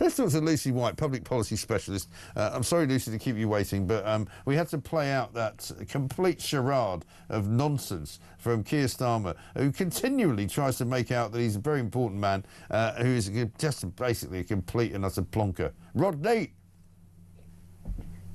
Let's talk to Lucy White, public policy specialist. I'm sorry, Lucy, to keep you waiting, but we had to play out that complete charade of nonsense from Keir Starmer, who continually tries to make out that he's a very important man, who is just basically a complete and utter plonker. Rodney!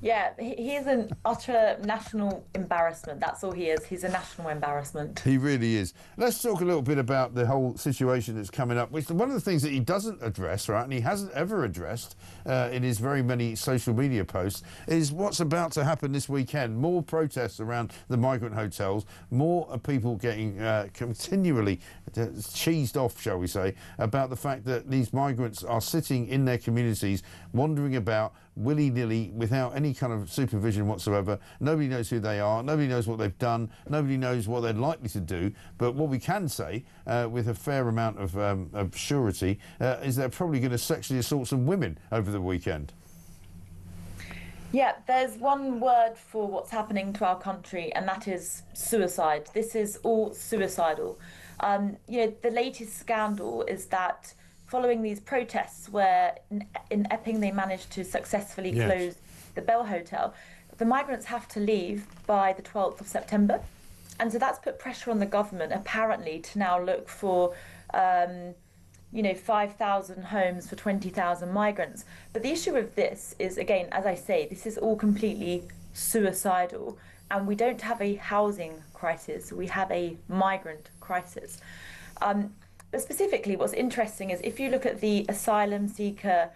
Yeah, he is an utter national embarrassment. That's all he is. He's a national embarrassment. He really is. Let's talk a little bit about the whole situation that's coming up. Which one of the things that he doesn't address, right, and he hasn't ever addressed in his very many social media posts, is what's about to happen this weekend. More protests around the migrant hotels, more people getting continually cheesed off, shall we say, about the fact that these migrants are sitting in their communities, wandering about willy-nilly without any kind of supervision whatsoever. Nobody knows who they are, nobody knows what they've done, nobody knows what they're likely to do. But what we can say with a fair amount of surety is they're probably going to sexually assault some women over the weekend. Yeah, there's one word for what's happening to our country, and that is suicide. This is all suicidal. The latest scandal is that following these protests where in Epping they managed to successfully close the Bell Hotel, the migrants have to leave by the 12th of September. And so that's put pressure on the government, apparently, to now look for, 5,000 homes for 20,000 migrants. But the issue with this is, again, as I say, this is all completely suicidal. And we don't have a housing crisis, we have a migrant crisis. But specifically, what's interesting is if you look at the asylum seeker,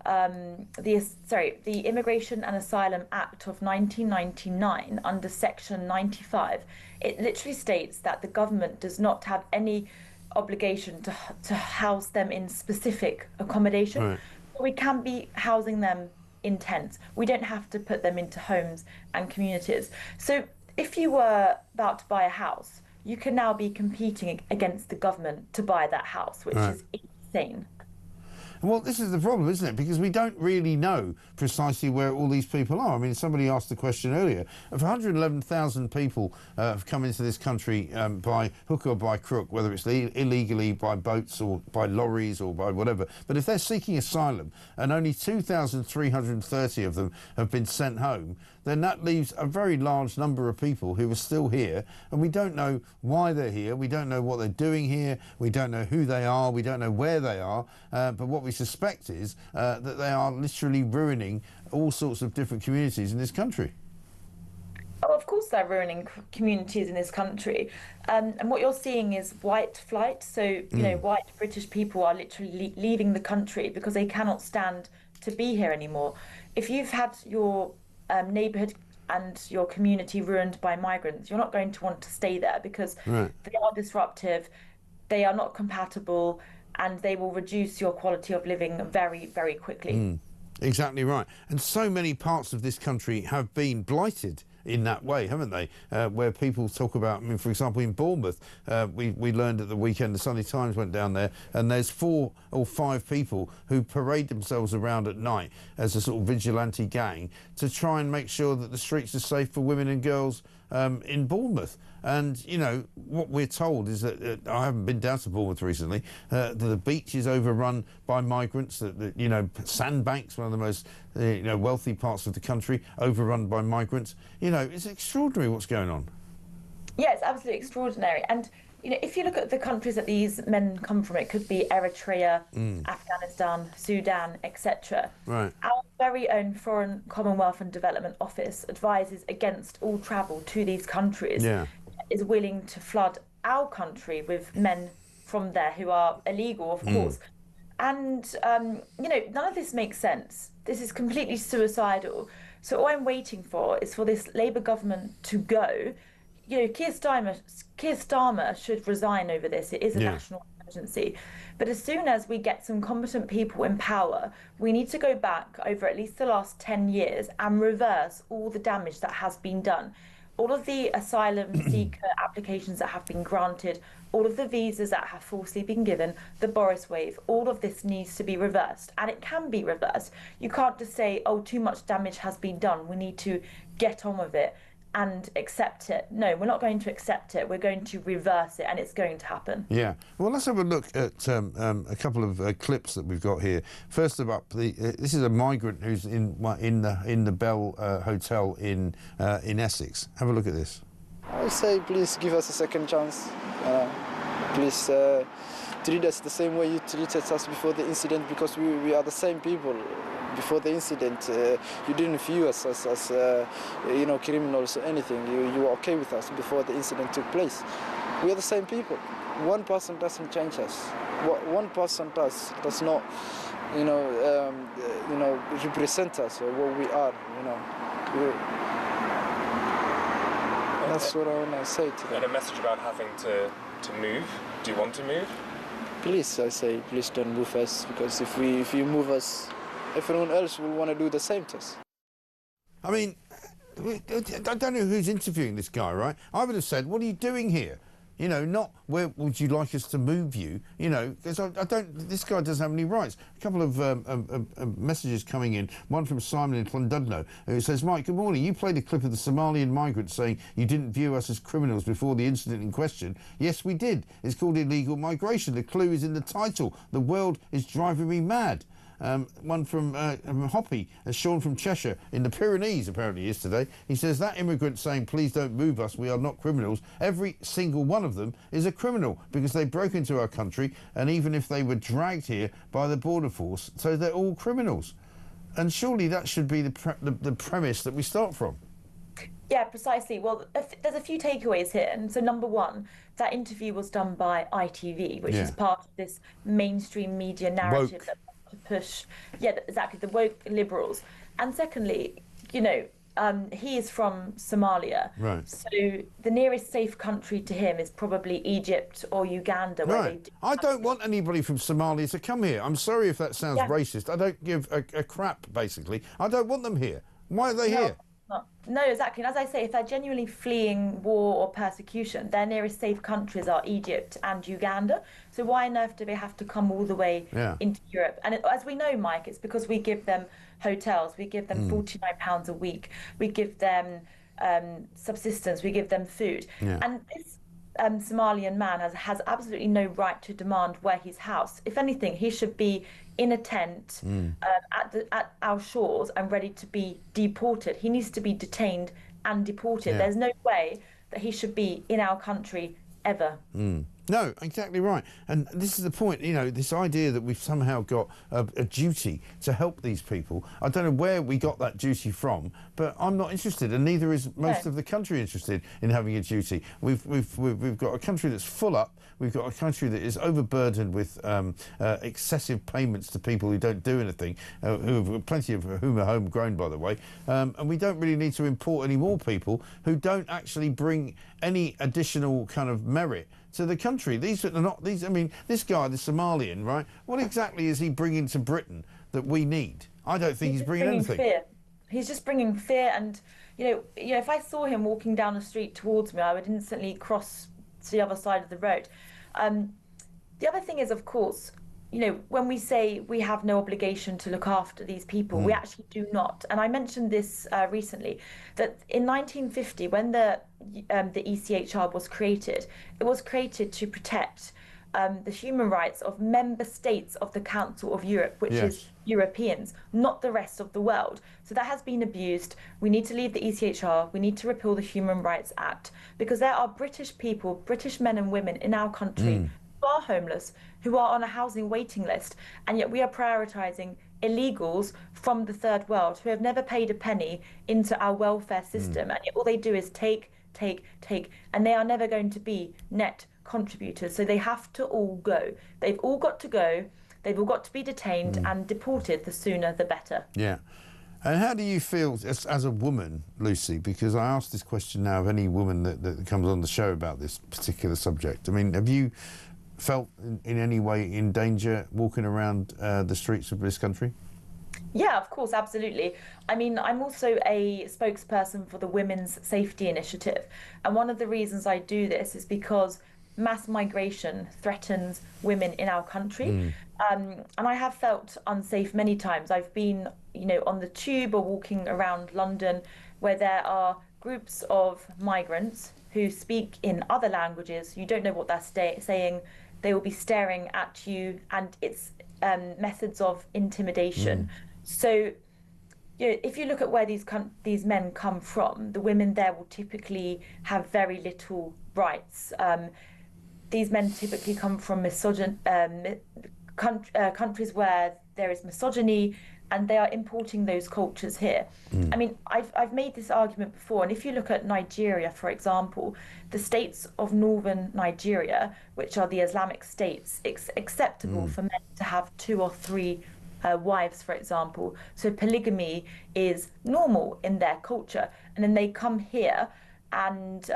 the Immigration and Asylum Act of 1999 under Section 95, it literally states that the government does not have any obligation to house them in specific accommodation. Right. We can be housing them in tents. We don't have to put them into homes and communities. So if you were about to buy a house, you can now be competing against the government to buy that house, which is insane. Well, this is the problem, isn't it? Because we don't really know precisely where all these people are. I mean, somebody asked the question earlier. If 111,000 people have come into this country by hook or by crook, whether it's illegally by boats or by lorries or by whatever, but if they're seeking asylum and only 2,330 of them have been sent home, then that leaves a very large number of people who are still here, and we don't know why they're here, we don't know what they're doing here, we don't know who they are, we don't know where they are, but what we suspect is that they are literally ruining all sorts of different communities in this country. Oh, of course they're ruining communities in this country. And what you're seeing is white flight. So, white British people are literally leaving the country because they cannot stand to be here anymore. If you've had your neighbourhood and your community ruined by migrants, you're not going to want to stay there because they are disruptive, they are not compatible, and they will reduce your quality of living very, very quickly. Exactly right. And so many parts of this country have been blighted in that way, haven't they? Where people talk about, I mean, for example, in Bournemouth, we learned at the weekend, the Sunday Times went down there, and there's 4 or 5 people who parade themselves around at night as a sort of vigilante gang to try and make sure that the streets are safe for women and girls in Bournemouth. And, what we're told is that, I haven't been down to Bournemouth recently, the beach is overrun by migrants, Sandbanks, one of the most wealthy parts of the country, overrun by migrants. It's extraordinary what's going on. Yeah, it's absolutely extraordinary. And, if you look at the countries that these men come from, it could be Eritrea, Afghanistan, Sudan, etc. Right. Our very own Foreign Commonwealth and Development Office advises against all travel to these countries. Yeah. Is willing to flood our country with men from there who are illegal, of course. And, none of this makes sense. This is completely suicidal. So all I'm waiting for is for this Labour government to go. Keir Starmer should resign over this. It is a national emergency. But as soon as we get some competent people in power, we need to go back over at least the last 10 years and reverse all the damage that has been done. All of the asylum seeker applications that have been granted, all of the visas that have falsely been given, the Boris wave, all of this needs to be reversed. And it can be reversed. You can't just say, oh, too much damage has been done, we need to get on with it. and accept it. No, we're not going to accept it. We're going to reverse it, and it's going to happen. Yeah. Well, let's have a look at a couple of clips that we've got here. First of all, this is a migrant who's in the Bell Hotel in Essex. Have a look at this. I would say, please give us a second chance. Please treat us the same way you treated us before the incident, because we are the same people. Before the incident, you didn't view us as criminals or anything. You were okay with us before the incident took place. We are the same people. One person doesn't change us. One person does not, represent us or what we are. That's what I want to say to them. And a message about having to move. Do you want to move? Please, I say, please don't move us, because if you move us, everyone else will want to do the same to us. I mean, I don't know who's interviewing this guy, right? I would have said, what are you doing here? Not where would you like us to move you? Because I don't. This guy doesn't have any rights. A couple of messages coming in. One from Simon in Llandudno, who says, "Mike, good morning. You played a clip of the Somalian migrant saying you didn't view us as criminals before the incident in question. Yes, we did. It's called illegal migration. The clue is in the title. The world is driving me mad." One from Hoppy, Sean from Cheshire, in the Pyrenees, apparently yesterday. He says, that immigrant saying, please don't move us, we are not criminals. Every single one of them is a criminal because they broke into our country, and even if they were dragged here by the border force, so they're all criminals. And surely that should be the premise that we start from. Yeah, precisely. Well, there's a few takeaways here. And so number one, that interview was done by ITV, which is part of this mainstream media narrative that to push, exactly, the woke liberals. And secondly, he is from Somalia. Right. So the nearest safe country to him is probably Egypt or Uganda. Right. I don't want anybody from Somalia to come here. I'm sorry if that sounds racist. I don't give a crap, basically. I don't want them here. Why are they here? No, exactly. And as I say, if they're genuinely fleeing war or persecution, their nearest safe countries are Egypt and Uganda. So why on earth do they have to come all the way into Europe? And as we know, Mike, it's because we give them hotels, we give them £49 a week, we give them subsistence, we give them food. Yeah. And this Somalian man has absolutely no right to demand where he's housed. If anything, he should be in a tent at our shores and ready to be deported. He needs to be detained and deported. There's no way that he should be in our country ever. No, exactly right. And this is the point, this idea that we've somehow got a duty to help these people. I don't know where we got that duty from, but I'm not interested, and neither is most of the country interested in having a duty. We've got a country that's full up. We've got a country that is overburdened with excessive payments to people who don't do anything, plenty of whom are homegrown, by the way. And we don't really need to import any more people who don't actually bring any additional kind of merit to the country. These are not these. I mean, this guy, the Somalian, right? What exactly is he bringing to Britain that we need? I don't think he's bringing anything. Fear. He's just bringing fear, and if I saw him walking down the street towards me, I would instantly cross to the other side of the road. The other thing is, of course, when we say we have no obligation to look after these people, we actually do not. And I mentioned this recently, that in 1950, when the ECHR was created, it was created to protect the human rights of member states of the Council of Europe, which is Europeans, not the rest of the world. So that has been abused. We need to leave the ECHR. We need to repeal the Human Rights Act, because there are British people, British men and women in our country who are homeless, who are on a housing waiting list, and yet we are prioritising illegals from the third world who have never paid a penny into our welfare system, and yet all they do is take, and they are never going to be net contributors. So they have to all go. They've all got to go. They've all got to be detained and deported. The sooner, the better. Yeah. And how do you feel as a woman, Lucy? Because I ask this question now of any woman that comes on the show about this particular subject. I mean, have you felt in any way in danger walking around the streets of this country? Yeah, of course, absolutely. I mean, I'm also a spokesperson for the Women's Safety Initiative. And one of the reasons I do this is because mass migration threatens women in our country. And I have felt unsafe many times. I've been, on the tube or walking around London where there are groups of migrants who speak in other languages. You don't know what they're saying. They will be staring at you, and it's methods of intimidation. So, if you look at where these men come from, the women there will typically have very little rights. These men typically come from countries where there is misogyny, and they are importing those cultures here. I mean, I've made this argument before, and if you look at Nigeria, for example, the states of northern Nigeria, which are the Islamic states, it's acceptable for men to have 2 or 3 wives, for example. So polygamy is normal in their culture, and then they come here and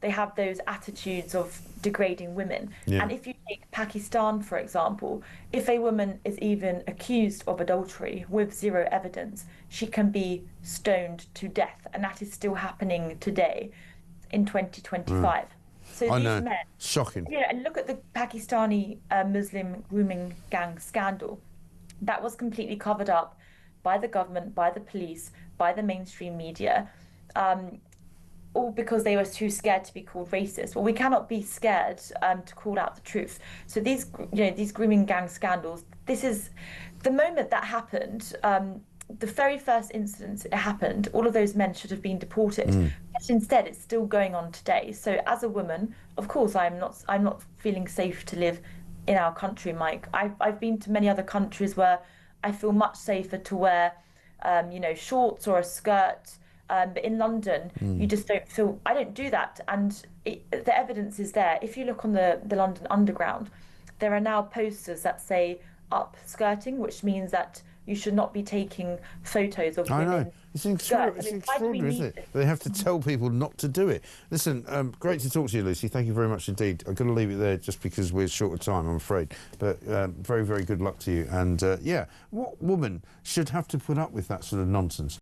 they have those attitudes of degrading women. And if you take Pakistan, for example, if a woman is even accused of adultery with 0 evidence, she can be stoned to death, and that is still happening today in 2025. So I these know. men, Shocking. and look at the Pakistani Muslim grooming gang scandal. That was completely covered up by the government, by the police, by the mainstream media, all because they were too scared to be called racist. Well, we cannot be scared to call out the truth. So these grooming gang scandals, this is the moment that happened. The very first incident it happened, all of those men should have been deported. But instead, it's still going on today. So as a woman, of course, I'm not feeling safe to live in our country, Mike. I've been to many other countries where I feel much safer to wear, shorts or a skirt. But in London, you just don't feel. I don't do that, and the evidence is there. If you look on the London Underground, there are now posters that say "up skirting," which means that you should not be taking photos of women. I know. It's extraordinary, isn't it? They have to tell people not to do it. Listen, great to talk to you, Lucy. Thank you very much indeed. I'm going to leave it there just because we're short of time, I'm afraid. But very, very good luck to you. And, what woman should have to put up with that sort of nonsense?